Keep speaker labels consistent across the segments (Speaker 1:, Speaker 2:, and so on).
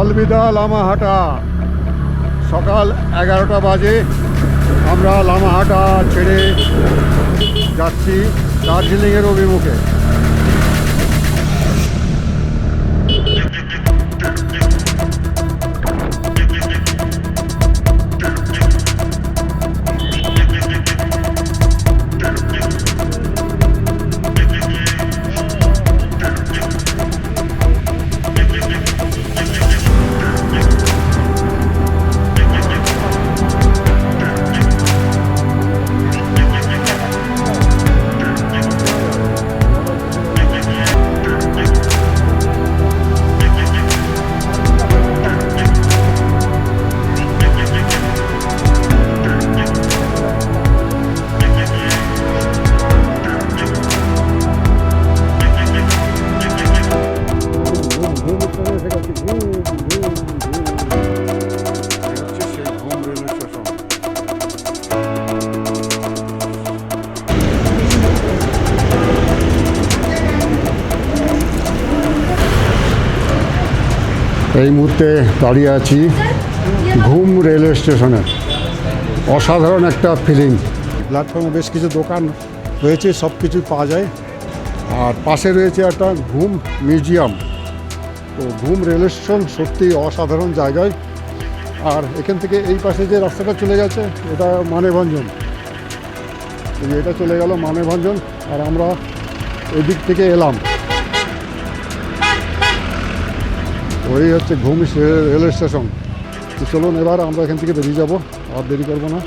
Speaker 1: আলবিদা লামাহাটা। সকাল 11টা বাজে। আমরা লামাহাটা ছেড়ে যাচ্ছি দার্জিলিংয়ের অভিমুখে। এই মুহূর্তে দাঁড়িয়ে আছি ঘুম রেলওয়ে স্টেশনে। অসাধারণ একটা ফিলিং। প্ল্যাটফর্মে বেশ কিছু দোকান রয়েছে, সব কিছুই পাওয়া যায়। আর পাশে রয়েছে একটা ঘুম মিউজিয়াম। তো ঘুম রেলওয়ে স্টেশন সত্যি অসাধারণ জায়গায়। আর এখান থেকে এই পাশে যে রাস্তাটা চলে গেছে এটা মানেভঞ্জন। এটা চলে গেল মানেভঞ্জন, আর আমরা এদিক থেকে এলাম। ওই হচ্ছে ঘুম রেলওয়ে স্টেশন। তো চলুন এবার আমরা এখান থেকে বেরিয়ে যাবো, আর দেরি করবো না।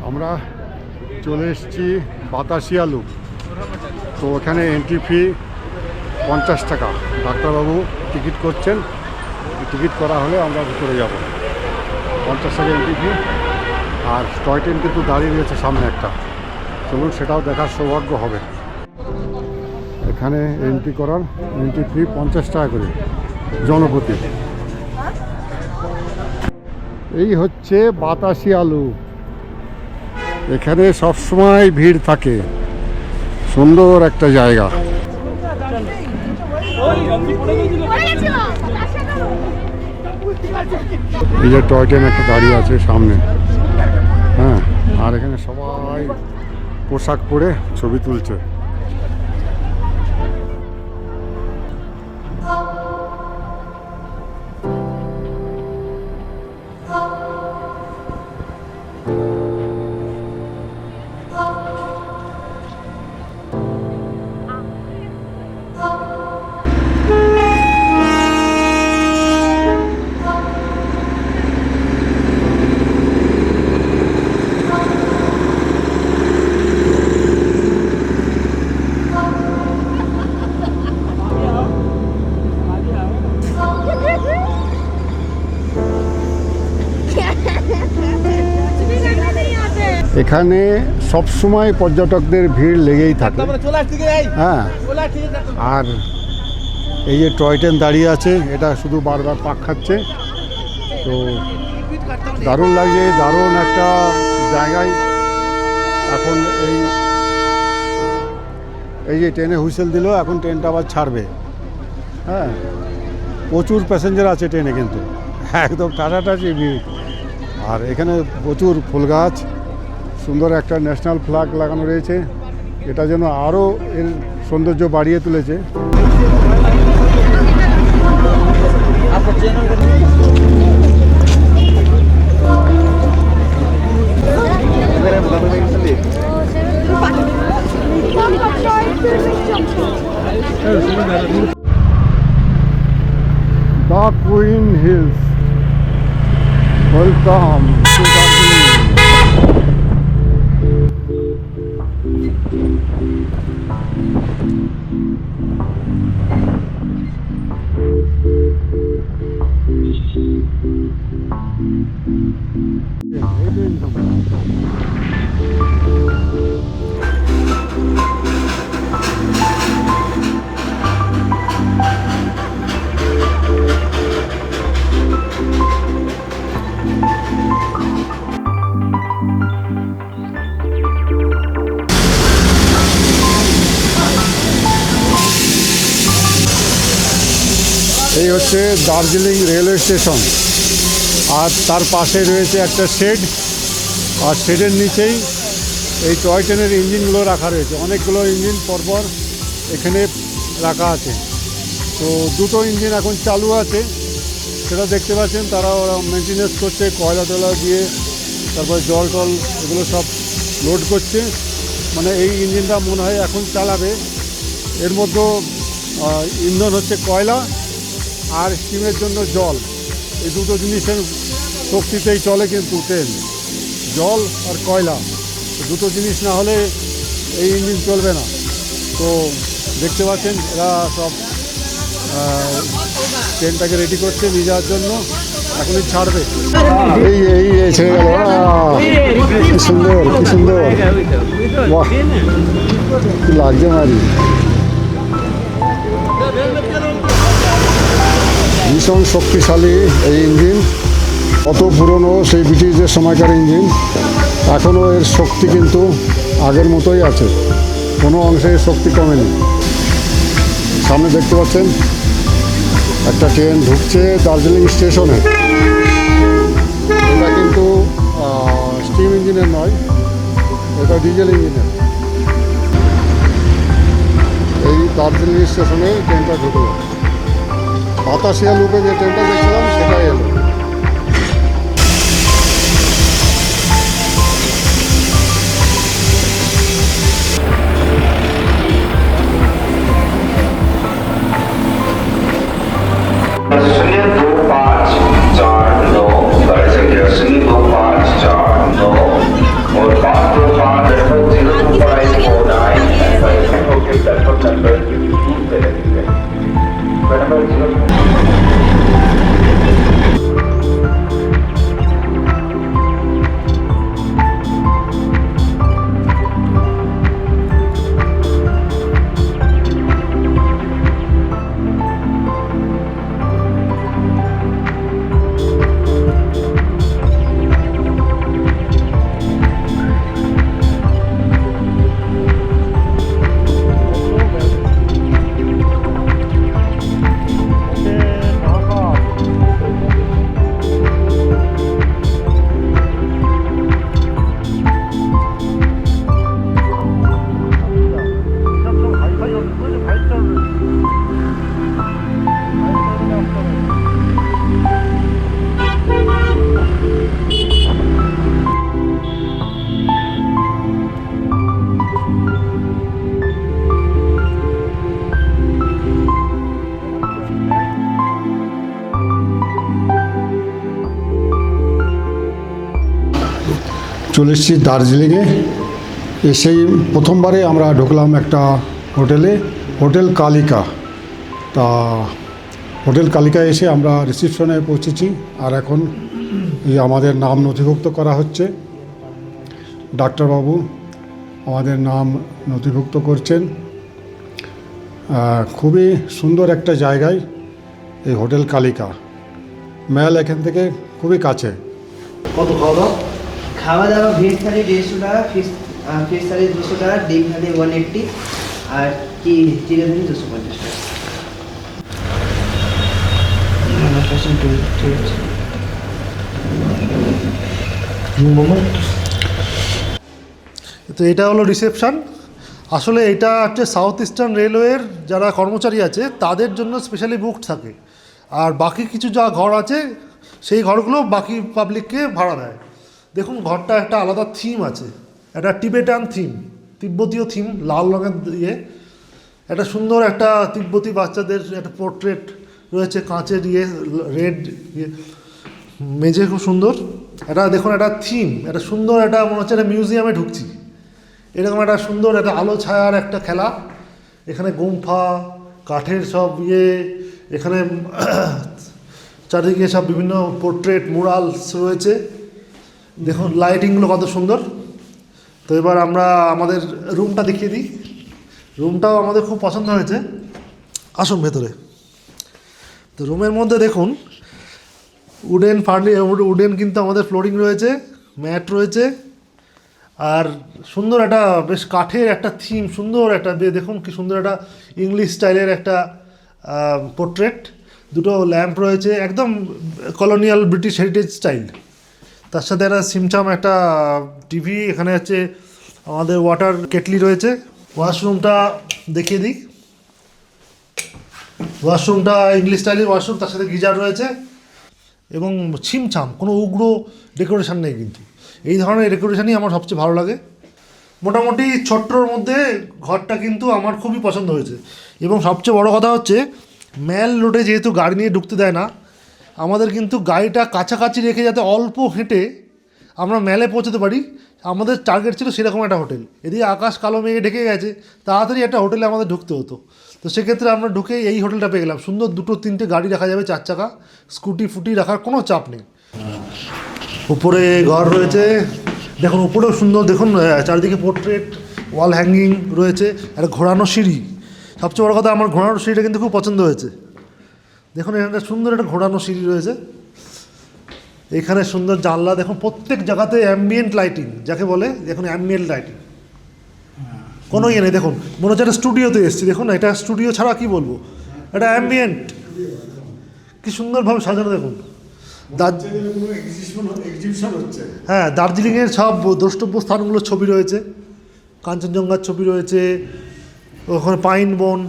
Speaker 1: আমরা চলে এসেছি বাতাসিয়া লুপ। তো ওখানে এন্ট্রি ফি 50 টাকা। ডাক্তারবাবু টিকিট করছেন, টিকিট করা হলে আমরা ভিতরে যাব। 50 টাকা এন্ট্রি ফি। আর টয় ট্রেন কিন্তু দাঁড়িয়ে রয়েছে সামনে একটা। চলুন সেটাও দেখার সৌভাগ্য হবে। এখানে এন্ট্রি করার এন্ট্রি ফি 50 টাকা করে জনপ্রতি। এই হচ্ছে বাতাসিয়া লুপ। এখানে সবসময় ভিড় থাকে। সুন্দর একটা জায়গা। এই যে টয় ট্রেন একটা দাঁড়িয়ে আছে সামনে। হ্যাঁ, আর এখানে সবাই পোশাক পরে ছবি তুলছে। এখানে সবসময় পর্যটকদের ভিড় লেগেই থাকে। হ্যাঁ, আর এই যে টয় ট্রেন দাঁড়িয়ে আছে, এটা শুধু বারবার পাক খাচ্ছে। তো দারুণ লাগছে, দারুণ একটা জায়গায়। এখন এই যে ট্রেনে হুইসেল দিল, এখন ট্রেনটা আবার ছাড়বে। হ্যাঁ, প্রচুর প্যাসেঞ্জার আছে ট্রেনে, কিন্তু একদম টাটাটাচি ভিড়। আর এখানে প্রচুর ফুল গাছ, সুন্দর একটা ন্যাশনাল ফ্ল্যাগ লাগানো রয়েছে। এটা যেন আরও এর সৌন্দর্য বাড়িয়ে তুলেছে। Welcome to Darjeeling. এই হচ্ছে দার্জিলিং রেলওয়ে স্টেশন, আর তার পাশে রয়েছে একটা শেড, আর শেডের নিচেই এই টয় ট্রেনের ইঞ্জিনগুলো রাখা রয়েছে। অনেকগুলো ইঞ্জিন পরপর এখানে রাখা আছে। তো দুটো ইঞ্জিন এখন চালু আছে, সেটা দেখতে পাচ্ছেন। তারা ওরা মেনটেনেন্স করছে, কয়লা টয়লা দিয়ে, তারপরে জল টল এগুলো সব লোড করছে। মানে এই ইঞ্জিনটা মনে হয় এখন চালাবে। এর মধ্যে ইন্ধন হচ্ছে কয়লা, আর স্টিমের জন্য জল। এই দুটো জিনিসের শক্তিতেই চলে কিন্তু ট্রেন, জল আর কয়লা। দুটো জিনিস না হলে এই ইঞ্জিন চলবে না। তো দেখতে পাচ্ছেন এরা সব ট্রেনটাকে রেডি করছে নিয়ে যাওয়ার জন্য, এখনই ছাড়বে। এই এই ছেড়ে গেল, কি সুন্দর কি সুন্দর, বাহ কি লাগছে মারি। ভীষণ শক্তিশালী এই ইঞ্জিন, কত পুরনো, সেই ব্রিটিশদের সময়কার ইঞ্জিন। এখনও এর শক্তি কিন্তু আগের মতোই আছে, কোনো অংশে এর শক্তি কমেনি। সামনে দেখতে পাচ্ছেন একটা ট্রেন ঢুকছে দার্জিলিং স্টেশনে। এটা কিন্তু স্টিম ইঞ্জিনের নয়, এটা ডিজেল ইঞ্জিনের। এই দার্জিলিং স্টেশনে ট্রেনটা ঢুকলো। বাতাসিয়া লুপে যে ট্রেনটা দেখছিলাম সেটাই এলো। চলে এসেছি দার্জিলিংয়ে। এসেই প্রথমবারে আমরা ঢুকলাম একটা হোটেলে, হোটেল কালিকা। তা হোটেল কালিকায় এসে আমরা রিসিপশনে পৌঁছেছি, আর এখন এই আমাদের নাম নথিভুক্ত করা হচ্ছে। ডাক্তারবাবু আমাদের নাম নথিভুক্ত করছেন। খুবই সুন্দর একটা জায়গায় এই হোটেল কালিকা। মেল এখান থেকে খুবই কাছে।
Speaker 2: কত খাওয়া খাওয়া দাওয়া? ভেজ থালি 150 টাকা, ফিশ থালি 200 টাকা, ডিম থালি 180, আর কি চিকেন থালি 250 টাকা।
Speaker 3: তো এটা হলো রিসেপশন। আসলে এটা হচ্ছে সাউথ ইস্টার্ন রেলওয়ের যারা কর্মচারী আছে তাদের জন্য স্পেশালি বুকড থাকে, আর বাকি কিছু যা ঘর আছে সেই ঘরগুলো বাকি পাবলিককে ভাড়া দেয়। দেখুন ঘরটা একটা আলাদা থিম আছে, একটা টিবেটান থিম, তিব্বতীয় থিম, লাল রঙের ইয়ে। একটা সুন্দর একটা তিব্বতী বাচ্চাদের একটা পোর্ট্রেট রয়েছে, কাঁচের ইয়ে, রেড ইয়ে। মেঝে খুব সুন্দর। এটা দেখুন, একটা থিম, একটা সুন্দর, একটা মনে হচ্ছে একটা মিউজিয়ামে ঢুকছি, এরকম একটা সুন্দর একটা আলো ছায়ার একটা খেলা। এখানে গুম্ফা, কাঠের সব এখানে চারিদিকে সব বিভিন্ন পোর্ট্রেট মুরালস রয়েছে। দেখুন লাইটিংগুলো কত সুন্দর। তো এবার আমরা আমাদের রুমটা দেখিয়ে দিই। রুমটাও আমাদের খুব পছন্দ হয়েছে, আসুন ভেতরে। তো রুমের মধ্যে দেখুন উডেন কিন্তু আমাদের ফ্লোরিং রয়েছে, ম্যাট রয়েছে, আর সুন্দর একটা বেশ কাঠের একটা থিম, সুন্দর একটা দেখুন কি সুন্দর একটা ইংলিশ স্টাইলের একটা পোর্ট্রেট। দুটো ল্যাম্প রয়েছে, একদম কলোনিয়াল ব্রিটিশ হেরিটেজ স্টাইল। তার সাথে একটা সিমচাম একটা টিভি, এখানে হচ্ছে আমাদের ওয়াটার কেটলি রয়েছে। ওয়াশরুমটা দেখিয়ে দিই। ওয়াশরুমটা ইংলিশ স্টাইলের ওয়াশরুম, তার সাথে গিজার রয়েছে এবং ছিমছাম, কোনো উগ্র ডেকোরেশন নেই। কিন্তু এই ধরনের ডেকোরেশনই আমার সবচেয়ে ভালো লাগে। মোটামুটি ছোট্টর মধ্যে ঘরটা কিন্তু আমার খুবই পছন্দ হয়েছে। এবং সবচেয়ে বড় কথা হচ্ছে ম্যাল রোডে যেহেতু গাড়ি নিয়ে ঢুকতে দেয় না, আমাদের কিন্তু গাড়িটা কাছাকাছি রেখে যাতে অল্প হেঁটে আমরা ম্যালে পৌঁছতে পারি, আমাদের টার্গেট ছিল সেরকম একটা হোটেল। এদিকে আকাশ কালো মেঘে ঢেকে গেছে, তাড়াতাড়ি একটা হোটেলে আমাদের ঢুকতে হতো। তো সেক্ষেত্রে আমরা ঢুকে এই হোটেলটা পেয়ে গেলাম। সুন্দর 2-3টে গাড়ি রাখা যাবে, 4 চাকা, স্কুটি ফুটি রাখার কোনো চাপ নেই। উপরে ঘর রয়েছে, দেখুন উপরেও সুন্দর, দেখুন চারিদিকে পোর্ট্রেট, ওয়াল হ্যাঙ্গিং রয়েছে, একটা ঘোরানো সিঁড়ি। সবচেয়ে বড় কথা, আমার ঘোরানো সিঁড়িটা কিন্তু খুব পছন্দ হয়েছে। দেখুন এখানে সুন্দর একটা ঘোরানো সিঁড়ি রয়েছে, এখানে সুন্দর জানলা। দেখুন প্রত্যেক জায়গাতে অ্যাম্বিয়েন্ট লাইটিং যাকে বলে, দেখুন অ্যাম্বিয়েন্ট লাইটিং, কোনো ইয়ে নেই। দেখুন মনে হচ্ছে একটা স্টুডিওতে এসেছি। দেখুন এটা স্টুডিও ছাড়া কি বলবো, এটা অ্যাম্বিয়েন্ট, কি সুন্দরভাবে সাজানো। দেখুন হ্যাঁ, দার্জিলিংয়ের সব দ্রষ্টব্য স্থানগুলোর ছবি রয়েছে, কাঞ্চনজঙ্ঘার ছবি রয়েছে, ওখানে পাইন বন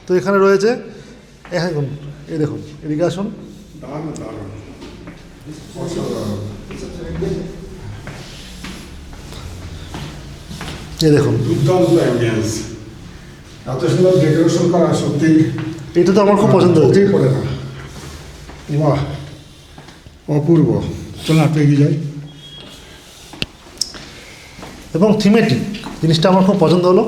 Speaker 3: তো এখানে রয়েছে। এখন এই দেখুন, এদিকে আসুন। এই দেখুন
Speaker 1: এত সুন্দর ডেকোরেশন করা, সত্যি
Speaker 3: এটা তো আমার খুব পছন্দ হয়েছে।
Speaker 1: পড়ে না, বাহ অপূর্ব। চলো আপনি এগিয়ে যাই।
Speaker 3: এবং থিমেটিক জিনিসটা আমার খুব পছন্দ হলো।